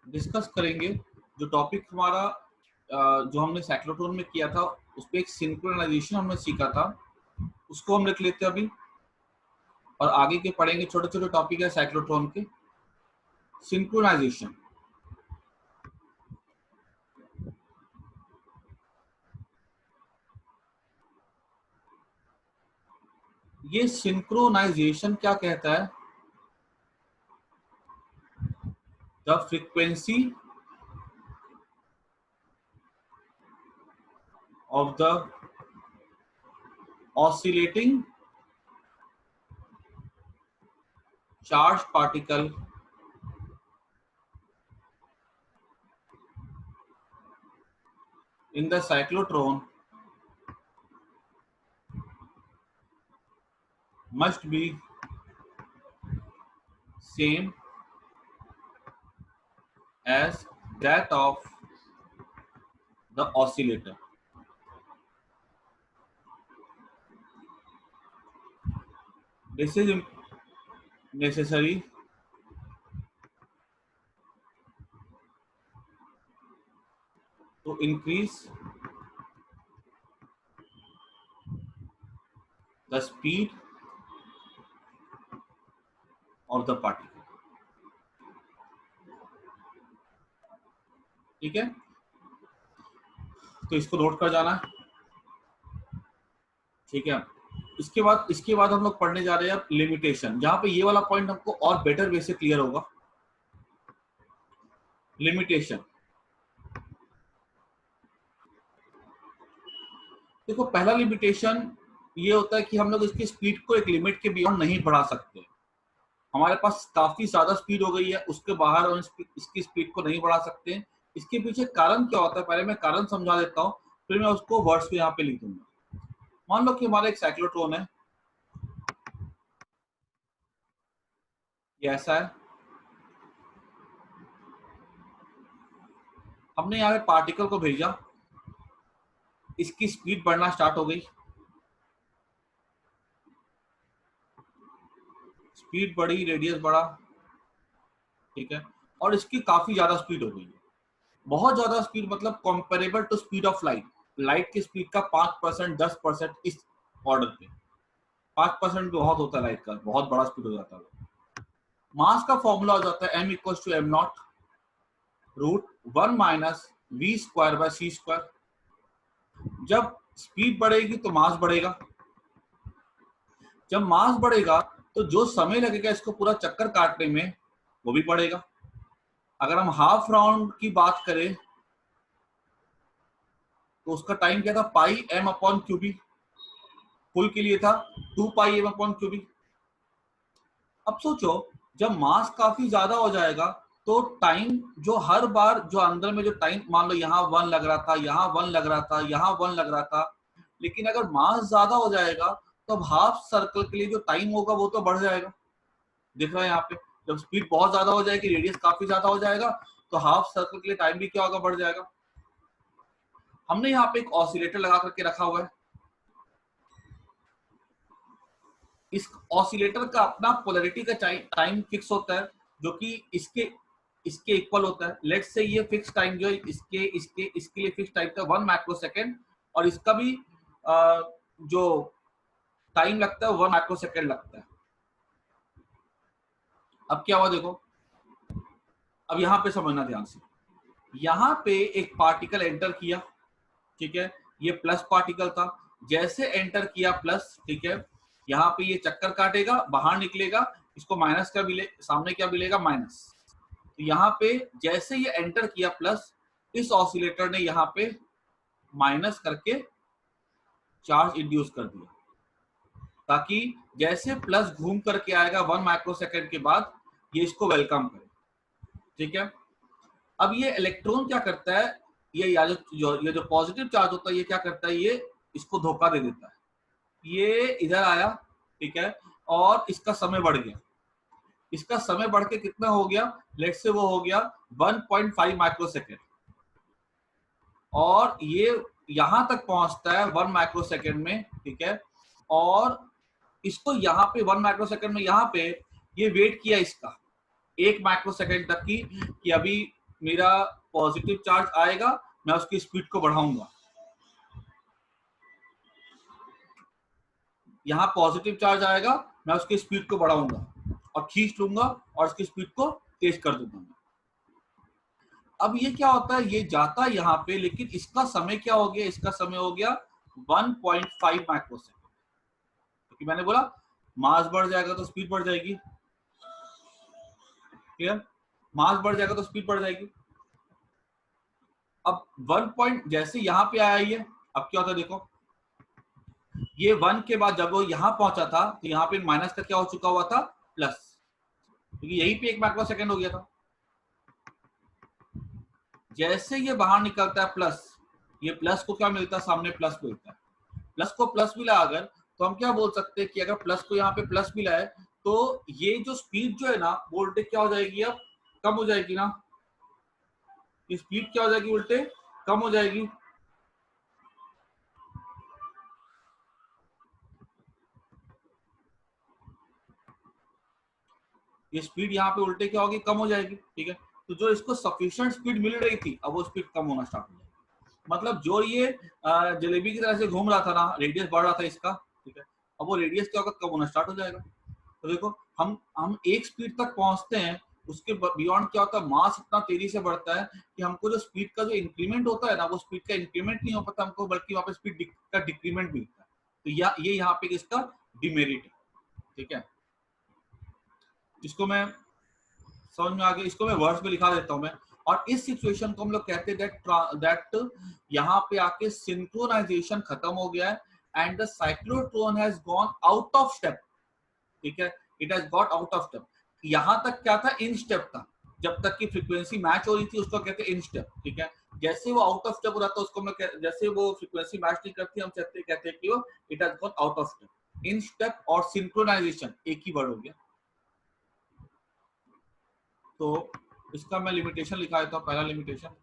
Discuss करेंगे जो topic हमारा जो हमने साइक्लोट्रॉन में किया था, उस पर एक सिंक्रोनाइजेशन हमने सीखा था, उसको हम लिख लेते हैं अभी, और आगे के पढ़ेंगे छोटे छोटे टॉपिक है साइक्लोट्रॉन के। सिंक्रोनाइजेशन, ये सिंक्रोनाइजेशन क्या कहता है? The frequency of the oscillating charge particle in the cyclotron must be same as that of the oscillator. This is necessary to increase the speed of the particle. ठीक है, तो इसको note कर जाना है। ठीक है, इसके बाद हम लोग पढ़ने जा रहे हैं लिमिटेशन, जहां पे ये वाला पॉइंट हमको और बेटर वे से क्लियर होगा। लिमिटेशन, देखो पहला लिमिटेशन ये होता है कि हम लोग इसकी स्पीड को एक लिमिट के बियॉन्ड नहीं बढ़ा सकते। हमारे पास काफी ज्यादा स्पीड हो गई है, उसके बाहर हम इसकी स्पीड को नहीं बढ़ा सकते। इसके पीछे कारण क्या होता है, पहले मैं कारण समझा देता हूँ, फिर मैं उसको वर्ड्स पे यहाँ पे लिख दूंगा। मान लो कि हमारा एक साइक्लोट्रॉन है, ये ऐसा है। हमने यहाँ पे पार्टिकल को भेजा, इसकी स्पीड बढ़ना स्टार्ट हो गई, स्पीड बढ़ी, रेडियस बढ़ा, ठीक है, और इसकी काफी ज्यादा स्पीड हो गई है। बहुत ज्यादा स्पीड मतलब comparable to speed of light. Light की स्पीड का 5%, 10% इस ऑर्डर पे। 5% बहुत होता है लाइट का, बहुत बड़ा स्पीड हो जाता है। मास का फॉर्मूला हो जाता है m equals to m not root 1 minus v square by c square. जब स्पीड बढ़ेगी तो मास बढ़ेगा, जब मास बढ़ेगा तो जो समय लगेगा इसको पूरा चक्कर काटने में वो भी बढ़ेगा। अगर हम हाफ राउंड की बात करें तो उसका टाइम क्या था, पाई m अपॉन क्यूबी। फुल के लिए था 2 पाई m अपॉन क्यूबी। अब सोचो जब मास काफी ज्यादा हो जाएगा तो टाइम जो हर बार जो अंदर में जो टाइम, मान लो यहाँ 1 लग रहा था, यहाँ 1 लग रहा था, यहाँ 1 लग रहा था, लेकिन अगर मास ज्यादा हो जाएगा तो हाफ सर्कल के लिए जो टाइम होगा वो तो बढ़ जाएगा। दिख रहा है यहाँ पे, जब स्पीड बहुत ज्यादा हो जाएगी, रेडियस काफी ज्यादा हो जाएगा, तो हाफ सर्कल के लिए टाइम भी क्या होगा, बढ़ जाएगा। हमने यहाँ पे एक ऑसिलेटर लगा करके रखा हुआ है। इस ऑसिलेटर का अपना पोलैरिटी का टाइम फिक्स होता है, जो कि इसके इक्वल होता है। लेट्स से ये फिक्स टाइम जो है इसके लिए फिक्स टाइम था 1 माइक्रोसेकंड, और इसका भी जो टाइम लगता है 1 माइक्रोसेकंड लगता है। अब क्या हुआ देखो, अब यहाँ पे समझना ध्यान से। यहाँ पे एक पार्टिकल एंटर किया, ठीक है, ये प्लस पार्टिकल था। जैसे एंटर किया प्लस, ठीक है, यहाँ पे ये चक्कर काटेगा, बाहर निकलेगा, इसको माइनस का सामने क्या मिलेगा, माइनस। तो यहाँ पे जैसे ये एंटर किया प्लस, इस ऑसिलेटर ने यहाँ पे माइनस करके चार्ज इंड्यूस कर दिया, ताकि जैसे प्लस घूम करके आएगा 1 माइक्रोसेकंड के बाद, ये इसको वेलकम करे। ठीक है, अब ये इलेक्ट्रॉन क्या करता है, ये जो पॉजिटिव चार्ज होता है, ये क्या करता है, ये इसको धोखा दे देता है। ये इधर आया, ठीक है, और इसका समय बढ़ गया। इसका समय बढ़ के कितना हो गया, लेट्स से वो हो गया 1.5 माइक्रोसेकंड, और ये यहां तक पहुंचता है 1 माइक्रोसेकंड में, ठीक है। और इसको यहाँ पे 1 माइक्रोसेकंड में यहाँ पे ये वेट किया इसका 1 माइक्रोसेकंड तक की, कि अभी मेरा पॉजिटिव चार्ज आएगा, मैं उसकी स्पीड को बढ़ाऊंगा। यहाँ पॉजिटिव चार्ज आएगा, मैं उसकी स्पीड को बढ़ाऊंगा और खींच लूंगा और उसकी स्पीड को तेज कर दूंगा। अब ये क्या होता है, ये जाता है यहाँ पे, लेकिन इसका समय क्या हो गया, इसका समय हो गया 1.5 माइक्रोसेकंड, क्योंकि मैंने बोला मास बढ़ जाएगा तो स्पीड बढ़ जाएगी। क्लियर? मास बढ़ जाएगा तो स्पीड बढ़ जाएगी। अब 1 पॉइंट जैसे यहाँ पे आया ये, अब क्या होता है देखो, ये 1 के बाद जब वो यहाँ पहुंचा था तो यहाँ पे माइनस का क्या हो चुका हुआ था, प्लस, क्योंकि यहीं पे 1 माइक्रो सेकेंड हो गया था। जैसे ये बाहर निकलता है प्लस, ये प्लस को क्या मिलता है, सामने प्लस मिलता है। प्लस को प्लस मिला अगर, तो हम क्या बोल सकते हैं कि अगर प्लस को यहाँ पे प्लस मिला है तो ये जो स्पीड जो है ना वोल्टेज क्या हो जाएगी, अब कम हो जाएगी ना, स्पीड क्या हो जाएगी, उल्टे कम हो जाएगी। ये स्पीड यहाँ पे उल्टे क्या होगी, कम हो जाएगी। ठीक है, तो जो इसको सफिशिएंट स्पीड मिल रही थी अब वो स्पीड कम होना स्टार्ट हो जाएगी। मतलब जो ये जलेबी की तरह से घूम रहा था ना, रेडियस बढ़ रहा था इसका, ठीक है, अब वो रेडियस क्या होगा, कम होना स्टार्ट हो जाएगा। तो देखो हम एक स्पीड तक पहुंचते हैं, उसके बियॉन्ड क्या होता है, मास इतना तेजी से बढ़ता है कि हमको जो स्पीड का जो इंक्रीमेंट होता है ना, वो स्पीड का इंक्रीमेंट नहीं हो पाता हमको, बल्कि वहां पे स्पीड का डिक्रीमेंट मिलता है। तो ये यहाँ पे इसका डिमेरिट है। ठीक है, इसको मैं समझ में आ गया, इसको मैं वर्ड्स में लिखा देता हूं मैं। और इस सिचुएशन को हम लोग कहते हैं दैट यहाँ पे आके सिंक्रोनाइजेशन खत्म हो गया है and the cyclotron has gone out of step. ठीक है, it has got out of step. यहाँ तक क्या था, इन स्टेप था, जब तक की फ्रीक्वेंसी मैच हो रही थी उसको कहते हैं इन स्टेप। ठीक है, जैसे वो आउट ऑफ स्टेप हो रहा था उसको हम लोग, जैसे वो फ्रीक्वेंसी मैच नहीं करती हम कहते हैं कि वो it has gone out of step. In step और सिंक्रोनाइजेशन एक ही वर्ड हो गया। तो इसका मैं लिमिटेशन लिखा देता हूं। पहला limitation,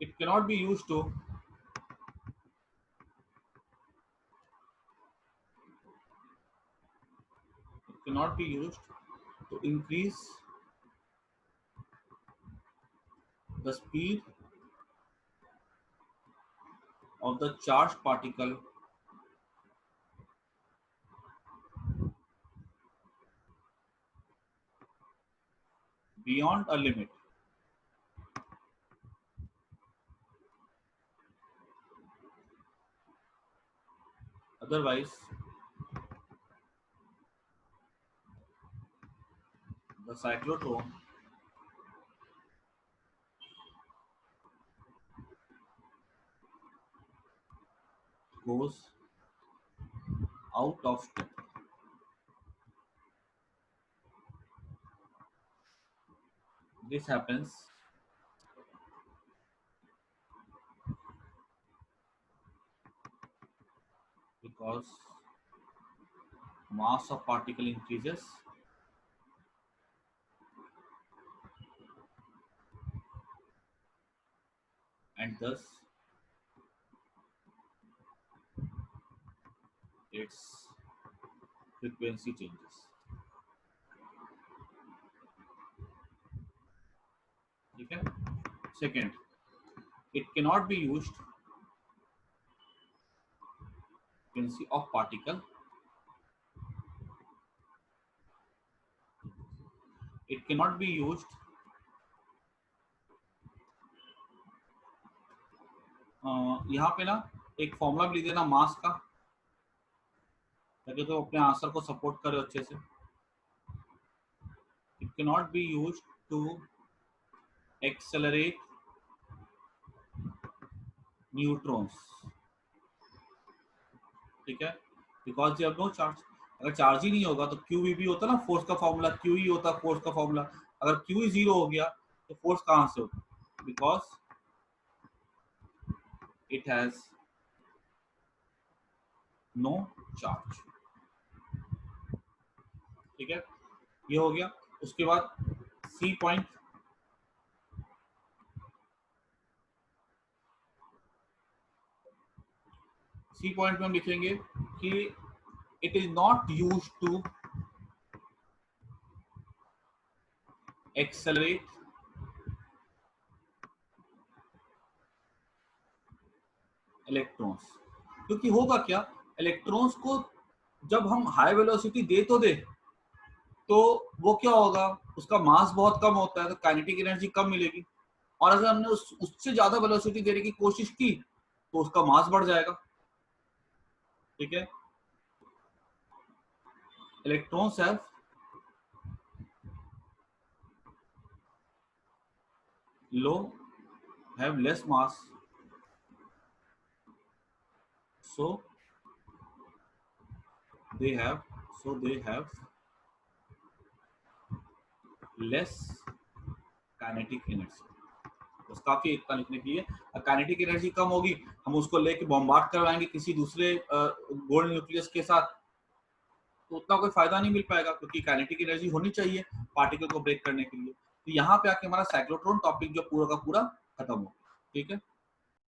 it cannot be used to to increase the speed of the charged particle beyond a limit. Otherwise, the cyclotron goes out of step. This happens because mass of particle increases and thus its frequency changes. ठीक है, second, it cannot be used frequency of particle, it cannot be used यहाँ पे ना एक formula भी लिख देना मास का, ताकि तो अपने आंसर को सपोर्ट करे अच्छे से। It cannot be used to accelerate neutrons. ठीक है, because they have no charge. अगर चार्ज ही नहीं होगा तो क्यू भी होता ना, फोर्स का फॉर्मूला क्यू ही होता, फोर्स का फॉर्मूला। अगर क्यू ही जीरो हो गया तो फोर्स कहां से होगा, because it has no charge. ठीक है, ये हो गया। उसके बाद सी पॉइंट, सी पॉइंट में हम लिखेंगे कि it is not used to accelerate electrons. क्योंकि होगा क्या, इलेक्ट्रॉन्स को जब हम हाई वेलोसिटी दे तो दे, तो वो क्या होगा, उसका मास बहुत कम होता है तो काइनेटिक एनर्जी कम मिलेगी। और अगर हमने उससे ज्यादा वेलोसिटी देने की कोशिश की तो उसका मास बढ़ जाएगा। ठीक है, electrons have low have less mass, so they have less kinetic energy। बस काफी इतना लिखने के लिए, काइनेटिक एनर्जी कम होगी, हम उसको लेके बॉम्बार्ड करवाएंगे किसी दूसरे गोल्ड न्यूक्लियस के साथ, तो उतना कोई फायदा नहीं मिल पाएगा, क्योंकि काइनेटिक एनर्जी होनी चाहिए पार्टिकल को ब्रेक करने के लिए। तो यहाँ पे आके हमारा साइक्लोट्रॉन टॉपिक जो पूरा का पूरा खत्म हो। ठीक है।